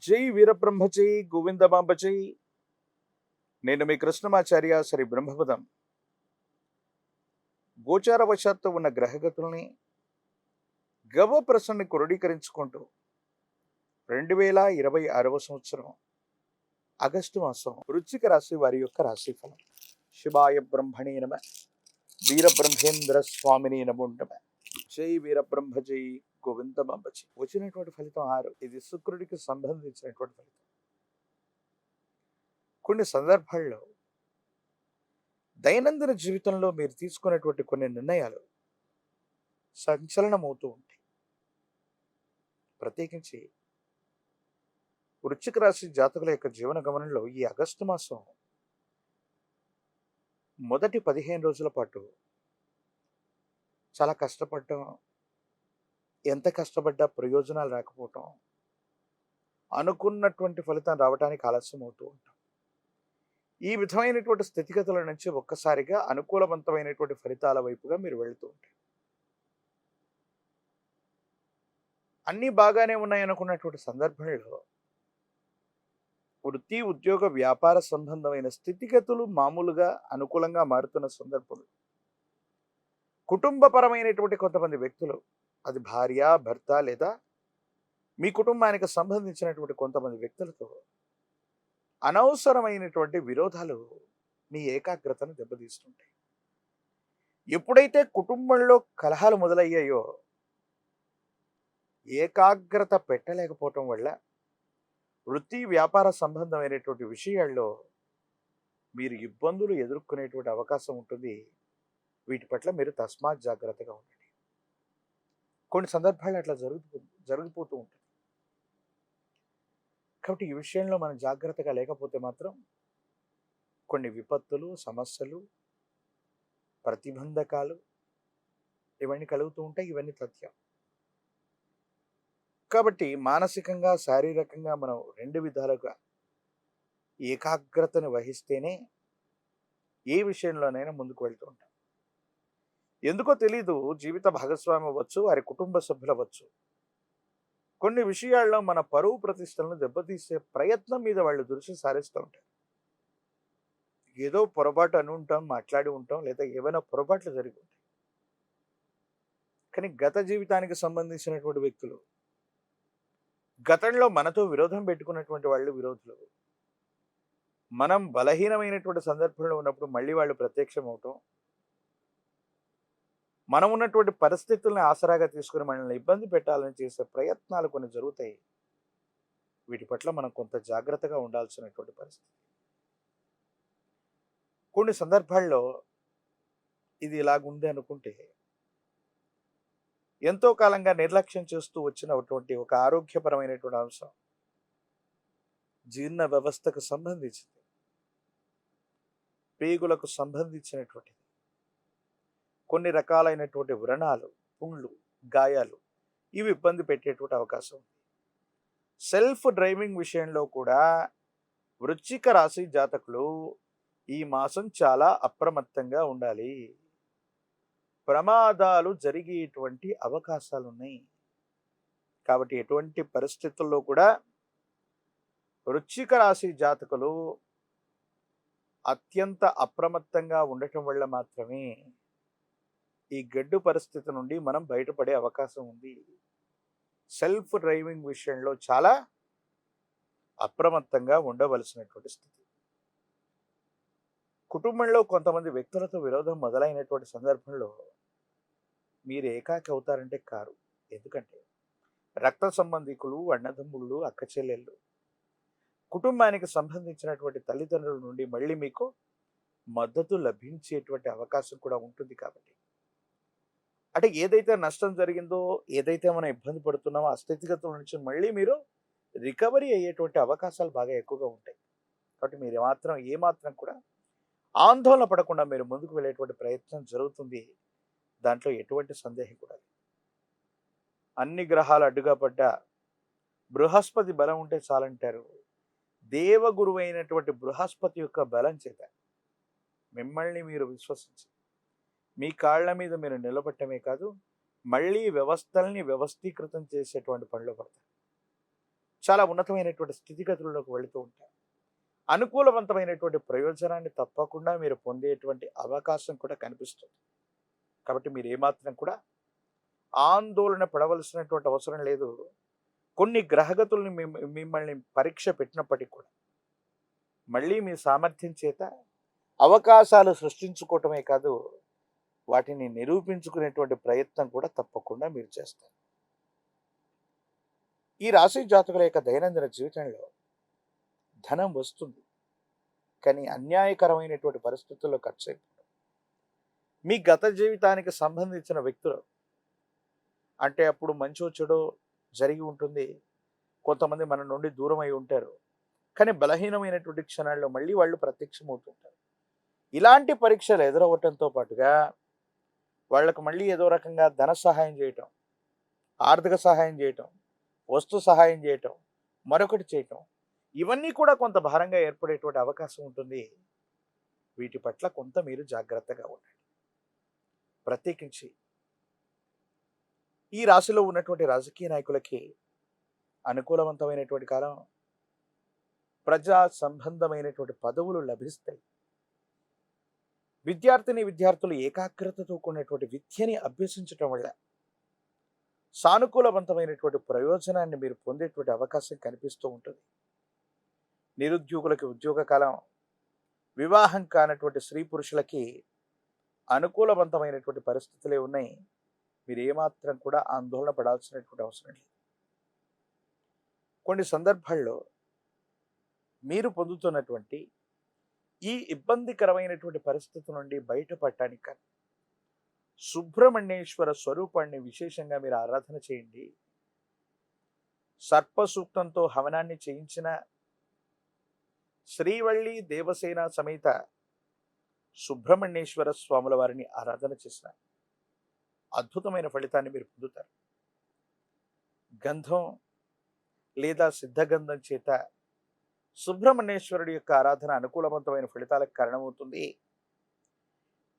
జై వీరబ్రహ్మజై గోవిందమాంబజై. నేను మీ కృష్ణమాచార్య శ్రీ బ్రహ్మపదం. గోచారవశాత్తు ఉన్న గ్రహగతుల్ని గవప్రసన్ని క్రోడీకరించుకుంటూ 2026వ సంవత్సరం ఆగస్టు మాసం వృశ్చిక రాశి వారి యొక్క రాశిఫలం. శివాయ బ్రహ్మణే నమ. వీరబ్రహ్మేంద్ర స్వామిని నమో నమ. జై వీరబ్రహ్మజై గోవిందమాంబజై. వచ్చినటువంటి ఫలితం 6. ఇది శుక్రుడికి సంబంధించినటువంటి ఫలితం. కొన్ని సందర్భాల్లో దైనందిన జీవితంలో మీరు తీసుకునేటువంటి కొన్ని నిర్ణయాలు సంచలనమవుతూ ఉంటాయి. ప్రత్యేకించి వృశ్చిక రాశి జాతకుల యొక్క జీవన గమనంలో ఈ ఆగస్టు మాసం మొదటి 15 రోజుల పాటు చాలా కష్టపడటం, ఎంత కష్టపడ్డా ప్రయోజనాలు రాకపోవటం, అనుకున్నటువంటి ఫలితం రావడానికి ఆలస్యం అవుతూ ఉంటాం. ఈ విధమైనటువంటి స్థితిగతుల నుంచి ఒక్కసారిగా అనుకూలవంతమైనటువంటి ఫలితాల వైపుగా మీరు వెళుతూ ఉంటారు. అన్నీ బాగానే ఉన్నాయనుకున్నటువంటి సందర్భంలో వృత్తి, ఉద్యోగ, వ్యాపార సంబంధమైన స్థితిగతులు మామూలుగా అనుకూలంగా మారుతున్న సందర్భంలో కుటుంబపరమైనటువంటి కొంతమంది వ్యక్తులు, అది భార్య, భర్త లేదా మీ కుటుంబానికి సంబంధించినటువంటి కొంతమంది వ్యక్తులతో అనవసరమైనటువంటి విరోధాలు మీ ఏకాగ్రతను దెబ్బతీస్తుంటాయి. ఎప్పుడైతే కుటుంబంలో కలహాలు మొదలయ్యాయో ఏకాగ్రత పెట్టలేకపోవటం వల్ల వృత్తి, వ్యాపార సంబంధమైనటువంటి విషయాల్లో మీరు ఇబ్బందులు ఎదుర్కొనేటువంటి అవకాశం ఉంటుంది. వీటి పట్ల మీరు తస్మాత్ జాగ్రత్తగా ఉండండి. కొన్ని సందర్భాలు అట్లా జరిగిపోతూ ఉంటుంది. కాబట్టి ఈ విషయంలో మనం జాగ్రత్తగా లేకపోతే మాత్రం కొన్ని విపత్తులు, సమస్యలు, ప్రతిబంధకాలు ఇవన్నీ కలుగుతూ ఉంటాయి. ఇవన్నీ తథ్యం. కాబట్టి మానసికంగా, శారీరకంగా మనం 2 విధాలుగా ఏకాగ్రతను వహిస్తేనే ఏ విషయంలోనైనా ముందుకు వెళ్తూ ఉంటాం. ఎందుకో తెలీదు, జీవిత భాగస్వామి అవ్వచ్చు, వారి కుటుంబ సభ్యులు అవ్వచ్చు, కొన్ని విషయాల్లో మన పరువు ప్రతిష్టలను దెబ్బతీసే ప్రయత్నం మీద వాళ్ళు దృష్టి సారిస్తూ ఉంటారు. ఏదో పొరపాటు అని ఉంటాం, మాట్లాడి ఉంటాం, లేదా ఏవైనా పొరపాట్లు జరిగి ఉంటాయి. కానీ గత జీవితానికి సంబంధించినటువంటి వ్యక్తులు, గతంలో మనతో విరోధం పెట్టుకున్నటువంటి వాళ్ళు విరోధులు, మనం బలహీనమైనటువంటి సందర్భంలో ఉన్నప్పుడు మళ్ళీ వాళ్ళు ప్రత్యక్షం అవటం, మనం ఉన్నటువంటి పరిస్థితుల్ని ఆసరాగా తీసుకుని మనల్ని ఇబ్బంది పెట్టాలని చేసే ప్రయత్నాలు కొన్ని జరుగుతాయి. వీటి పట్ల మనం కొంత జాగ్రత్తగా ఉండాల్సినటువంటి పరిస్థితి. కొన్ని సందర్భాల్లో ఇది ఇలాగుంది అనుకుంటే ఎంతో కాలంగా నిర్లక్ష్యం చేస్తూ వచ్చినటువంటి ఒక ఆరోగ్యపరమైనటువంటి అంశం, జీర్ణ వ్యవస్థకు సంబంధించింది, పేగులకు సంబంధించినటువంటిది, కొన్ని రకాలైనటువంటి వ్రణాలు, పుండ్లు, గాయాలు, ఇవి ఇబ్బంది పెట్టేటువంటి అవకాశం ఉంది. సెల్ఫ్ డ్రైవింగ్ విషయంలో కూడా వృశ్చిక రాశి జాతకులు ఈ మాసం చాలా అప్రమత్తంగా ఉండాలి. ప్రమాదాలు జరిగేటువంటి అవకాశాలు ఉన్నాయి. కాబట్టి ఎటువంటి పరిస్థితుల్లో కూడా వృశ్చిక రాశి జాతకులు అత్యంత అప్రమత్తంగా ఉండటం వల్ల మాత్రమే ఈ గడ్డు పరిస్థితి నుండి మనం బయటపడే అవకాశం ఉంది. సెల్ఫ్ డ్రైవింగ్ విషయంలో చాలా అప్రమత్తంగా ఉండవలసినటువంటి స్థితి. కుటుంబంలో కొంతమంది వ్యక్తులతో విరోధం మొదలైనటువంటి సందర్భంలో మీరు ఏకాకి అవుతారంటే కారు. ఎందుకంటే రక్త సంబంధికులు, అన్నదమ్ముళ్ళు, అక్క చెల్లెళ్ళు, కుటుంబానికి సంబంధించినటువంటి తల్లిదండ్రుల నుండి మళ్ళీ మీకు మద్దతు లభించేటువంటి అవకాశం కూడా ఉంటుంది. కాబట్టి అంటే ఏదైతే నష్టం జరిగిందో, ఏదైతే మనం ఇబ్బంది పడుతున్నామో ఆ స్థితిగతుల నుంచి మళ్ళీ మీరు రికవరీ అయ్యేటువంటి అవకాశాలు బాగా ఎక్కువగా ఉంటాయి. కాబట్టి మీరు ఏమాత్రం కూడా ఆందోళన పడకుండా మీరు ముందుకు వెళ్ళేటువంటి ప్రయత్నం జరుగుతుంది. దాంట్లో ఎటువంటి సందేహం కూడా లేదు. అన్ని గ్రహాలు అడ్డుగా పడ్డా బృహస్పతి బలం ఉంటే చాలంటారు. దేవగురువు అయినటువంటి బృహస్పతి యొక్క బలం చేత మిమ్మల్ని మీరు విశ్వసించి మీ కాళ్ళ మీద మీరు నిలబట్టమే కాదు, మళ్ళీ వ్యవస్థల్ని వ్యవస్థీకృతం చేసేటువంటి పనిలో పడతారు. చాలా ఉన్నతమైనటువంటి స్థితిగతుల్లోకి వెళుతూ ఉంటారు. అనుకూలవంతమైనటువంటి ప్రయోజనాన్ని తప్పకుండా మీరు పొందేటువంటి అవకాశం కూడా కనిపిస్తుంది. కాబట్టి మీరు ఏమాత్రం కూడా ఆందోళన పడవలసినటువంటి అవసరం లేదు. కొన్ని గ్రహగతుల్ని మిమ్మల్ని పరీక్ష పెట్టినప్పటికి కూడా మళ్ళీ మీ సామర్థ్యం చేత అవకాశాలు సృష్టించుకోవటమే కాదు, వాటిని నిరూపించుకునేటువంటి ప్రయత్నం కూడా తప్పకుండా మీరు చేస్తారు. ఈ రాశి జాతకుల యొక్క దైనందిన జీవితంలో ధనం వస్తుంది, కానీ అన్యాయకరమైనటువంటి పరిస్థితుల్లో ఖర్చు అయిపోతుంది. మీ గత జీవితానికి సంబంధించిన వ్యక్తులు అంటే అప్పుడు మంచో చెడో జరిగి ఉంటుంది, కొంతమంది మన నుండి దూరం అయి ఉంటారు, కానీ బలహీనమైనటువంటి క్షణాల్లో మళ్ళీ వాళ్ళు ప్రత్యక్షమవుతుంటారు. ఇలాంటి పరీక్షలు ఎదురవ్వటంతో పాటుగా వాళ్లకు మళ్ళీ ఏదో రకంగా ధన సహాయం చేయటం, ఆర్థిక సహాయం చేయటం, వస్తు సహాయం చేయటం, మరొకటి చేయటం, ఇవన్నీ కూడా కొంత భారంగా ఏర్పడేటువంటి అవకాశం ఉంటుంది. వీటి పట్ల కొంత మీరు జాగ్రత్తగా ఉండండి. ప్రత్యేకించి ఈ రాశిలో ఉన్నటువంటి రాజకీయ నాయకులకి అనుకూలవంతమైనటువంటి కాలం. ప్రజా సంబంధమైనటువంటి పదవులు లభిస్తాయి. విద్యార్థులు ఏకాగ్రతతో కూడినటువంటి విద్యని అభ్యసించటం వల్ల సానుకూలవంతమైనటువంటి ప్రయోజనాన్ని మీరు పొందేటువంటి అవకాశం కనిపిస్తూ ఉంటుంది. నిరుద్యోగులకి ఉద్యోగ కాలం. వివాహం కానటువంటి స్త్రీ పురుషులకి అనుకూలవంతమైనటువంటి పరిస్థితులే ఉన్నాయి. మీరు ఏమాత్రం కూడా ఆందోళన పడాల్సినటువంటి అవసరం లేదు. కొన్ని సందర్భాల్లో మీరు పొందుతున్నటువంటి ఈ ఇబ్బందికరమైనటువంటి పరిస్థితి నుండి బయటపడటానికి సుబ్రహ్మణ్యేశ్వర స్వరూపాన్ని విశేషంగా మీరు ఆరాధన చేయండి. సర్ప సూక్తంతో హవనాన్ని చేయించిన శ్రీవల్లి దేవసేన సమేత సుబ్రహ్మణ్యేశ్వర స్వాముల వారిని ఆరాధన చేసిన అద్భుతమైన ఫలితాన్ని మీరు పొందుతారు. గంధం లేదా సిద్ధగంధం చేత సుబ్రహ్మణ్యేశ్వరుడి యొక్క ఆరాధన అనుకూలవంతమైన ఫలితాలకు కారణమవుతుంది.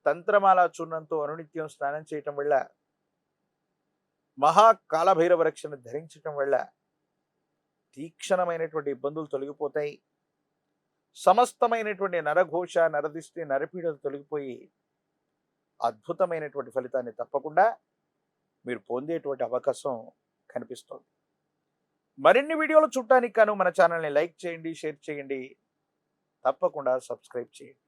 తంత్రమాల చూర్ణంతో అనునిత్యం స్నానం చేయటం వల్ల, మహాకాలభైరవ రక్షను ధరించటం వల్ల తీక్షణమైనటువంటి ఇబ్బందులు తొలగిపోతాయి. సమస్తమైనటువంటి నరఘోష, నరదిష్టి, నరపీడలు తొలగిపోయి అద్భుతమైనటువంటి ఫలితాన్ని తప్పకుండా మీరు పొందేటువంటి అవకాశం కనిపిస్తోంది. మరిన్ని వీడియోలు చూడటానికి గాను మన ఛానల్ని లైక్ చేయండి, షేర్ చేయండి, తప్పకుండా సబ్స్క్రైబ్ చేయండి.